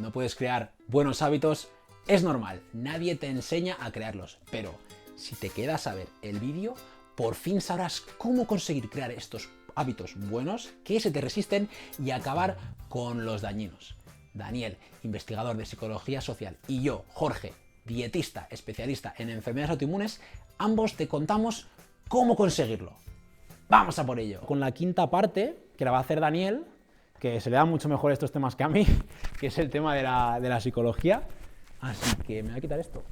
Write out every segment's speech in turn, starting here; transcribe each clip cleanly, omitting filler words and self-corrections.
no puedes crear buenos hábitos, es normal, nadie te enseña a crearlos, pero si te quedas a ver el vídeo, por fin sabrás cómo conseguir crear estos hábitos buenos que se te resisten y acabar con los dañinos. Daniel, investigador de psicología social, y yo, Jorge, dietista especialista en enfermedades autoinmunes, ambos te contamos cómo conseguirlo. ¡Vamos a por ello! Con la quinta parte, que la va a hacer Daniel, que se le dan mucho mejor estos temas que a mí, que es el tema de la psicología. Así que me voy a quitar esto.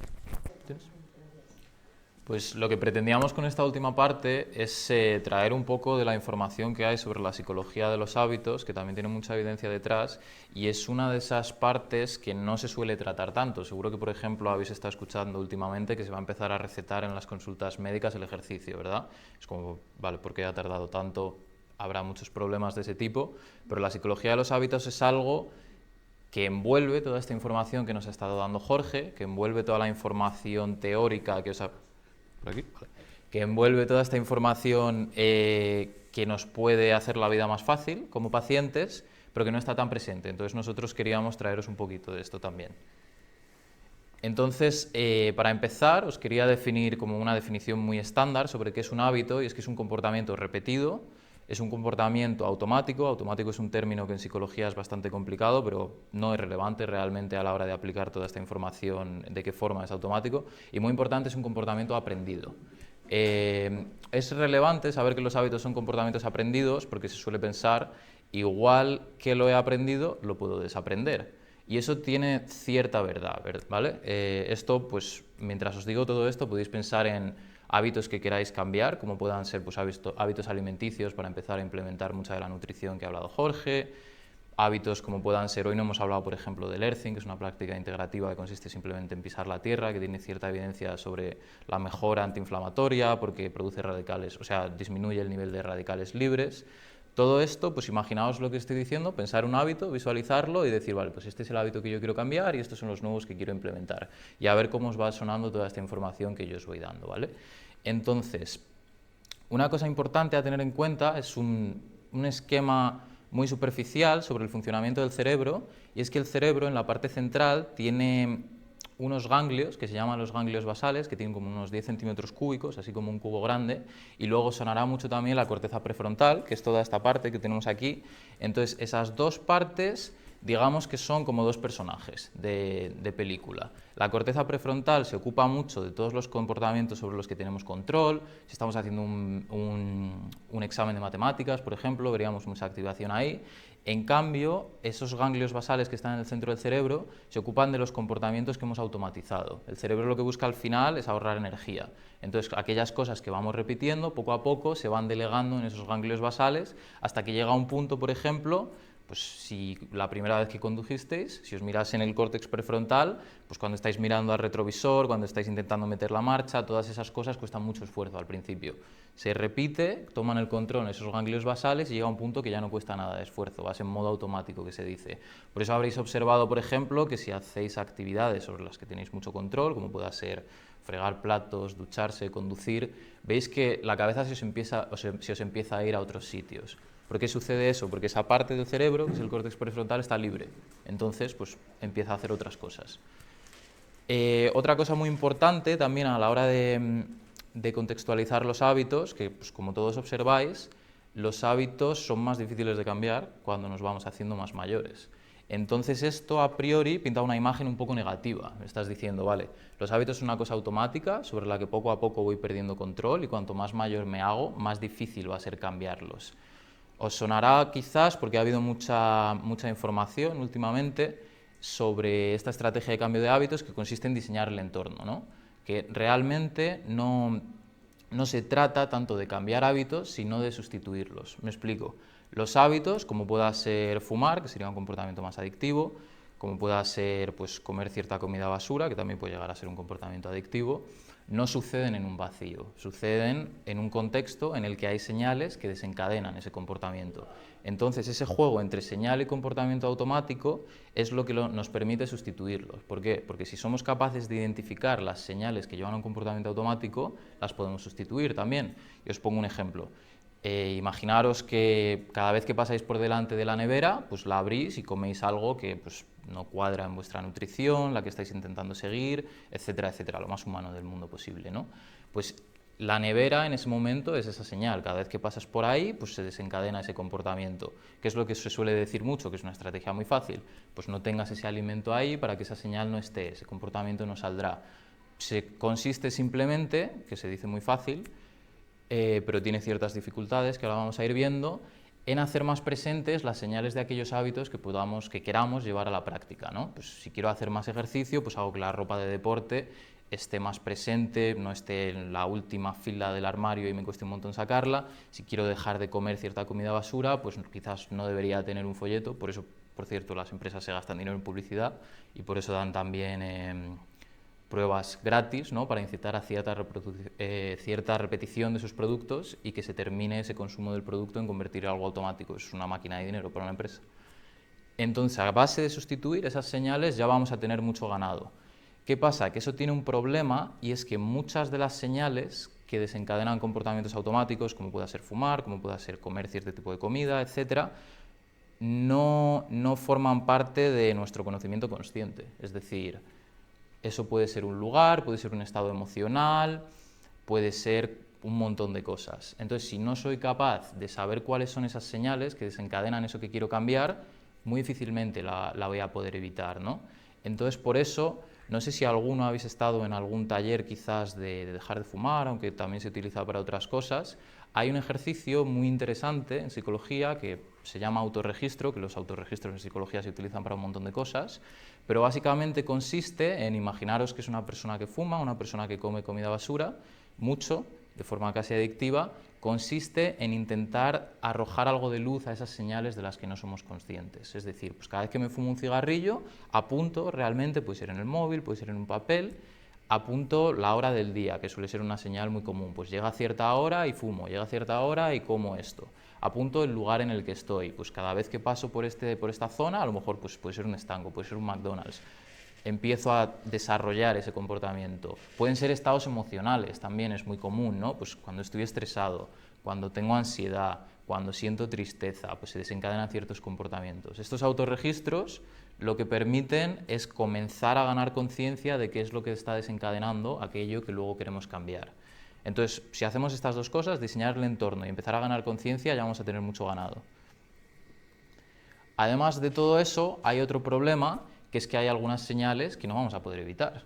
Pues lo que pretendíamos con esta última parte es traer un poco de la información que hay sobre la psicología de los hábitos, que también tiene mucha evidencia detrás, y es una de esas partes que no se suele tratar tanto. Seguro que, por ejemplo, habéis estado escuchando últimamente que se va a empezar a recetar en las consultas médicas el ejercicio, ¿verdad? Es como, vale, ¿por qué ha tardado tanto? Habrá muchos problemas de ese tipo, pero la psicología de los hábitos es algo que envuelve toda esta información que nos ha estado dando Jorge, que envuelve toda la información teórica que os ha... Por aquí, vale. Que envuelve toda esta información que nos puede hacer la vida más fácil como pacientes, pero que no está tan presente. Entonces nosotros queríamos traeros un poquito de esto también. Entonces, para empezar, os quería definir como una definición muy estándar sobre qué es un hábito, y es que es un comportamiento repetido, es un comportamiento automático. Automático es un término que en psicología es bastante complicado, pero no es relevante realmente a la hora de aplicar toda esta información de qué forma es automático. Y muy importante, es un comportamiento aprendido. Es relevante saber que los hábitos son comportamientos aprendidos porque se suele pensar, igual que lo he aprendido, lo puedo desaprender. Y eso tiene cierta verdad, ¿vale? Esto, pues, mientras os digo todo esto, podéis pensar en hábitos que queráis cambiar, como puedan ser pues, hábitos alimenticios para empezar a implementar mucha de la nutrición que ha hablado Jorge, hábitos como puedan ser, hoy no hemos hablado por ejemplo del earthing, que es una práctica integrativa que consiste simplemente en pisar la tierra, que tiene cierta evidencia sobre la mejora antiinflamatoria porque produce radicales, o sea, disminuye el nivel de radicales libres. Todo esto, pues imaginaos lo que estoy diciendo, pensar un hábito, visualizarlo y decir, vale, pues este es el hábito que yo quiero cambiar y estos son los nuevos que quiero implementar. Y a ver cómo os va sonando toda esta información que yo os voy dando, ¿vale? Entonces, una cosa importante a tener en cuenta es un esquema muy superficial sobre el funcionamiento del cerebro, y es que el cerebro en la parte central tiene unos ganglios que se llaman los ganglios basales, que tienen como unos 10 centímetros cúbicos, así como un cubo grande, y luego sonará mucho también la corteza prefrontal, que es toda esta parte que tenemos aquí. Entonces, esas dos partes, digamos que son como dos personajes de película. La corteza prefrontal se ocupa mucho de todos los comportamientos sobre los que tenemos control. Si estamos haciendo un examen de matemáticas, por ejemplo, veríamos mucha activación ahí. En cambio, esos ganglios basales que están en el centro del cerebro se ocupan de los comportamientos que hemos automatizado. El cerebro lo que busca al final es ahorrar energía. Entonces, aquellas cosas que vamos repitiendo, poco a poco se van delegando en esos ganglios basales hasta que llega a un punto, por ejemplo, pues si la primera vez que condujisteis, si os miráis en el córtex prefrontal, pues cuando estáis mirando al retrovisor, cuando estáis intentando meter la marcha, todas esas cosas cuestan mucho esfuerzo al principio. Se repite, toman el control en esos ganglios basales y llega a un punto que ya no cuesta nada de esfuerzo, vas en modo automático, que se dice. Por eso habréis observado, por ejemplo, que si hacéis actividades sobre las que tenéis mucho control, como pueda ser fregar platos, ducharse, conducir, veis que la cabeza se os empieza a ir a otros sitios. ¿Por qué sucede eso? Porque esa parte del cerebro, que es el córtex prefrontal, está libre. Entonces, pues empieza a hacer otras cosas. Otra cosa muy importante también a la hora de contextualizar los hábitos, que pues, como todos observáis, los hábitos son más difíciles de cambiar cuando nos vamos haciendo más mayores. Entonces esto a priori pinta una imagen un poco negativa. Me estás diciendo, vale, los hábitos son una cosa automática sobre la que poco a poco voy perdiendo control y cuanto más mayor me hago, más difícil va a ser cambiarlos. Os sonará quizás, porque ha habido mucha información últimamente, sobre esta estrategia de cambio de hábitos que consiste en diseñar el entorno, ¿no? Que realmente no se trata tanto de cambiar hábitos, sino de sustituirlos. Me explico. Los hábitos, como pueda ser fumar, que sería un comportamiento más adictivo, como pueda ser pues, comer cierta comida basura, que también puede llegar a ser un comportamiento adictivo, no suceden en un vacío, suceden en un contexto en el que hay señales que desencadenan ese comportamiento. Entonces, ese juego entre señal y comportamiento automático es lo que nos permite sustituirlos. ¿Por qué? Porque si somos capaces de identificar las señales que llevan a un comportamiento automático, las podemos sustituir también. Y os pongo un ejemplo. Imaginaros que cada vez que pasáis por delante de la nevera, pues la abrís y coméis algo que pues, no cuadra en vuestra nutrición, la que estáis intentando seguir, etcétera, etcétera, lo más humano del mundo posible, ¿no? Pues la nevera en ese momento es esa señal. Cada vez que pasas por ahí, pues se desencadena ese comportamiento. ¿Qué es lo que se suele decir mucho? Que es una estrategia muy fácil. Pues no tengas ese alimento ahí para que esa señal no esté, ese comportamiento no saldrá. Consiste simplemente, que se dice muy fácil, pero tiene ciertas dificultades que ahora vamos a ir viendo, en hacer más presentes las señales de aquellos hábitos que queramos llevar a la práctica, ¿no? Pues si quiero hacer más ejercicio, pues hago que la ropa de deporte esté más presente, no esté en la última fila del armario y me cueste un montón sacarla. Si quiero dejar de comer cierta comida basura, pues quizás no debería tener un folleto. Por eso, por cierto, las empresas se gastan dinero en publicidad y por eso dan también pruebas gratis, ¿no? Para incitar a cierta repetición de sus productos y que se termine ese consumo del producto en convertir en algo automático. Es una máquina de dinero para una empresa. Entonces, a base de sustituir esas señales ya vamos a tener mucho ganado. ¿Qué pasa? Que eso tiene un problema y es que muchas de las señales que desencadenan comportamientos automáticos, como pueda ser fumar, como pueda ser comer cierto tipo de comida, etc., no forman parte de nuestro conocimiento consciente. Es decir, eso puede ser un lugar, puede ser un estado emocional, puede ser un montón de cosas. Entonces, si no soy capaz de saber cuáles son esas señales que desencadenan eso que quiero cambiar, muy difícilmente la voy a poder evitar, ¿no? Entonces, por eso, no sé si alguno habéis estado en algún taller quizás de dejar de fumar, aunque también se utiliza para otras cosas. Hay un ejercicio muy interesante en psicología que se llama autorregistro, que los autorregistros en psicología se utilizan para un montón de cosas, pero básicamente consiste en imaginaros que es una persona que fuma, una persona que come comida basura, mucho, de forma casi adictiva, consiste en intentar arrojar algo de luz a esas señales de las que no somos conscientes. Es decir, pues cada vez que me fumo un cigarrillo, apunto realmente, puede ser en el móvil, puede ser en un papel, apunto la hora del día, que suele ser una señal muy común. Pues llega a cierta hora y fumo, llega a cierta hora y como esto. Apunto el lugar en el que estoy. Pues cada vez que paso por esta zona, a lo mejor pues puede ser un estanco, puede ser un McDonald's. Empiezo a desarrollar ese comportamiento. Pueden ser estados emocionales, también es muy común, ¿no? Pues cuando estoy estresado, cuando tengo ansiedad, cuando siento tristeza, pues se desencadenan ciertos comportamientos. Estos autorregistros lo que permiten es comenzar a ganar conciencia de qué es lo que está desencadenando aquello que luego queremos cambiar. Entonces, si hacemos estas dos cosas, diseñar el entorno y empezar a ganar conciencia, ya vamos a tener mucho ganado. Además de todo eso, hay otro problema, que es que hay algunas señales que no vamos a poder evitar.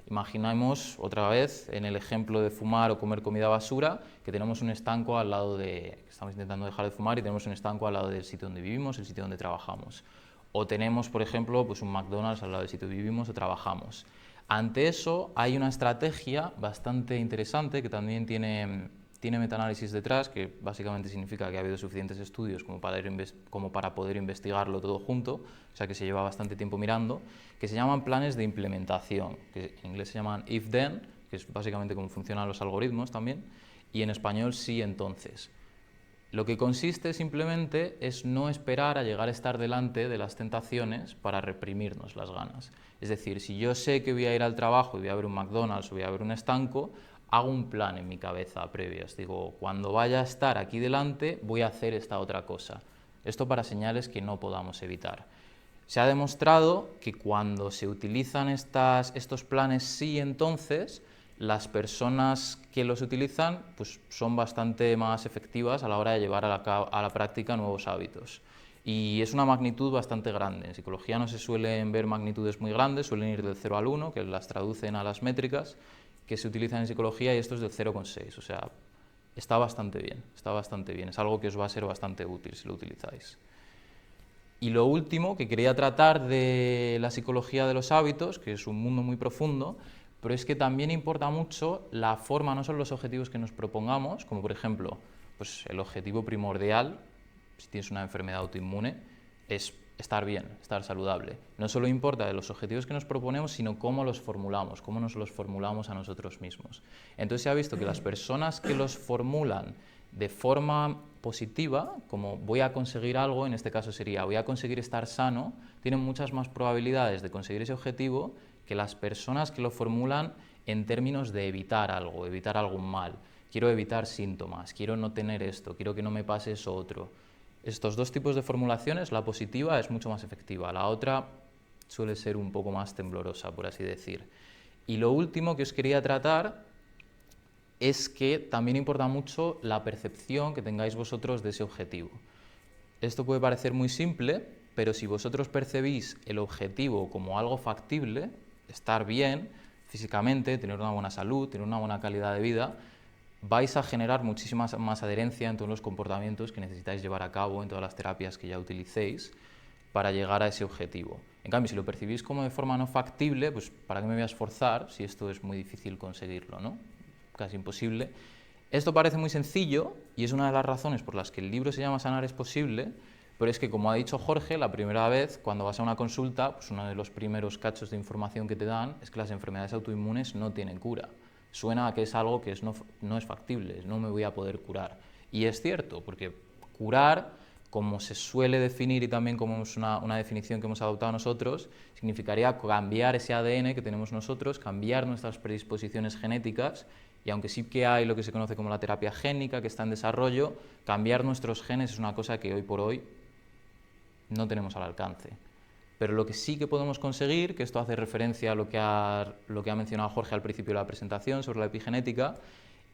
Imaginemos otra vez en el ejemplo de fumar o comer comida basura, que tenemos un estanco al lado que estamos intentando dejar de fumar y tenemos un estanco al lado del sitio donde vivimos, el sitio donde trabajamos. O tenemos, por ejemplo, pues un McDonald's al lado del sitio donde vivimos o trabajamos. Ante eso hay una estrategia bastante interesante que también tiene metaanálisis detrás, que básicamente significa que ha habido suficientes estudios como para poder investigarlo todo junto, o sea que se lleva bastante tiempo mirando, que se llaman planes de implementación, que en inglés se llaman if-then, que es básicamente cómo funcionan los algoritmos también, y en español sí entonces. Lo que consiste simplemente es no esperar a llegar a estar delante de las tentaciones para reprimirnos las ganas. Es decir, si yo sé que voy a ir al trabajo y voy a ver un McDonald's o voy a ver un estanco, hago un plan en mi cabeza previo. Digo, cuando vaya a estar aquí delante, voy a hacer esta otra cosa. Esto para señales que no podamos evitar. Se ha demostrado que cuando se utilizan estos planes sí entonces, las personas que los utilizan pues, son bastante más efectivas a la hora de llevar a la práctica nuevos hábitos. Y es una magnitud bastante grande. En psicología no se suelen ver magnitudes muy grandes, suelen ir del 0 al 1, que las traducen a las métricas que se utilizan en psicología, y esto es del 0,6. O sea, está bastante bien, está bastante bien. Es algo que os va a ser bastante útil si lo utilizáis. Y lo último que quería tratar de la psicología de los hábitos, que es un mundo muy profundo, pero es que también importa mucho la forma, no solo los objetivos que nos propongamos, como por ejemplo, pues el objetivo primordial, si tienes una enfermedad autoinmune, es estar bien, estar saludable. No solo importa de los objetivos que nos proponemos, sino cómo los formulamos, cómo nos los formulamos a nosotros mismos. Entonces se ha visto que las personas que los formulan de forma positiva, como voy a conseguir algo, en este caso sería voy a conseguir estar sano, tienen muchas más probabilidades de conseguir ese objetivo que las personas que lo formulan en términos de evitar algo, evitar algún mal. quiero evitar síntomas, quiero no tener esto, quiero que no me pase eso otro. Estos dos tipos de formulaciones, la positiva es mucho más efectiva, la otra suele ser un poco más temblorosa, por así decir. Y lo último que os quería tratar es que también importa mucho la percepción que tengáis vosotros de ese objetivo. Esto puede parecer muy simple, pero si vosotros percibís el objetivo como algo factible, estar bien físicamente, tener una buena salud, tener una buena calidad de vida, vais a generar muchísima más adherencia en todos los comportamientos que necesitáis llevar a cabo, en todas las terapias que ya utilicéis, para llegar a ese objetivo. En cambio, si lo percibís como de forma no factible, pues ¿para qué me voy a esforzar si esto es muy difícil conseguirlo, ¿no? Casi imposible. Esto parece muy sencillo y es una de las razones por las que el libro se llama Sanar es posible, pero es que, como ha dicho Jorge, la primera vez cuando vas a una consulta, pues uno de los primeros cachos de información que te dan es que las enfermedades autoinmunes no tienen cura. Suena a que es algo que no es factible, no me voy a poder curar. Y es cierto, porque curar, como se suele definir y también como es una definición que hemos adoptado nosotros, significaría cambiar ese ADN que tenemos nosotros, cambiar nuestras predisposiciones genéticas, y aunque sí que hay lo que se conoce como la terapia génica, que está en desarrollo, cambiar nuestros genes es una cosa que hoy por hoy no tenemos al alcance. Pero lo que sí que podemos conseguir, que esto hace referencia a lo que ha mencionado Jorge al principio de la presentación sobre la epigenética,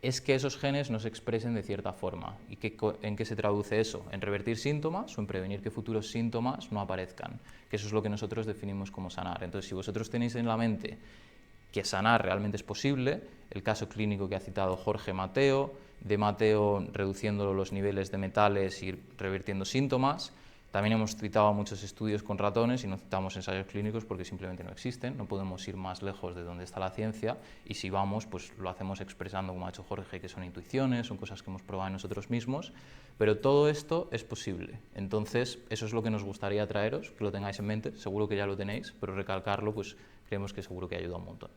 es que esos genes nos expresen de cierta forma. ¿Y en qué se traduce eso? En revertir síntomas o en prevenir que futuros síntomas no aparezcan, que eso es lo que nosotros definimos como sanar. Entonces, si vosotros tenéis en la mente que sanar realmente es posible, el caso clínico que ha citado Jorge Mateo, de Mateo reduciendo los niveles de metales y revirtiendo síntomas. También hemos citado muchos estudios con ratones y no citamos ensayos clínicos porque simplemente no existen, no podemos ir más lejos de donde está la ciencia, y si vamos, pues lo hacemos expresando, como ha hecho Jorge, que son intuiciones, son cosas que hemos probado en nosotros mismos, pero todo esto es posible. Entonces, eso es lo que nos gustaría traeros, que lo tengáis en mente, seguro que ya lo tenéis, pero recalcarlo, pues creemos que seguro que ayuda un montón.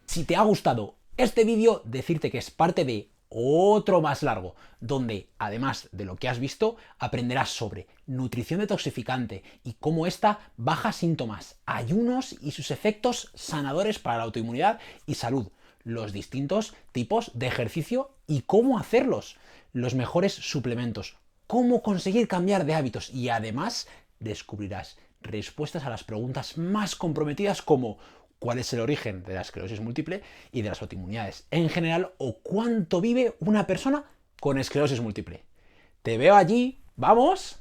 Si te ha gustado este vídeo, decirte que es parte de otro más largo, donde, además de lo que has visto, aprenderás sobre nutrición detoxificante y cómo esta baja síntomas, ayunos y sus efectos sanadores para la autoinmunidad y salud, los distintos tipos de ejercicio y cómo hacerlos, los mejores suplementos, cómo conseguir cambiar de hábitos, y además descubrirás respuestas a las preguntas más comprometidas, como cuál es el origen de la esclerosis múltiple y de las autoinmunidades en general, o cuánto vive una persona con esclerosis múltiple. Te veo allí, ¡vamos!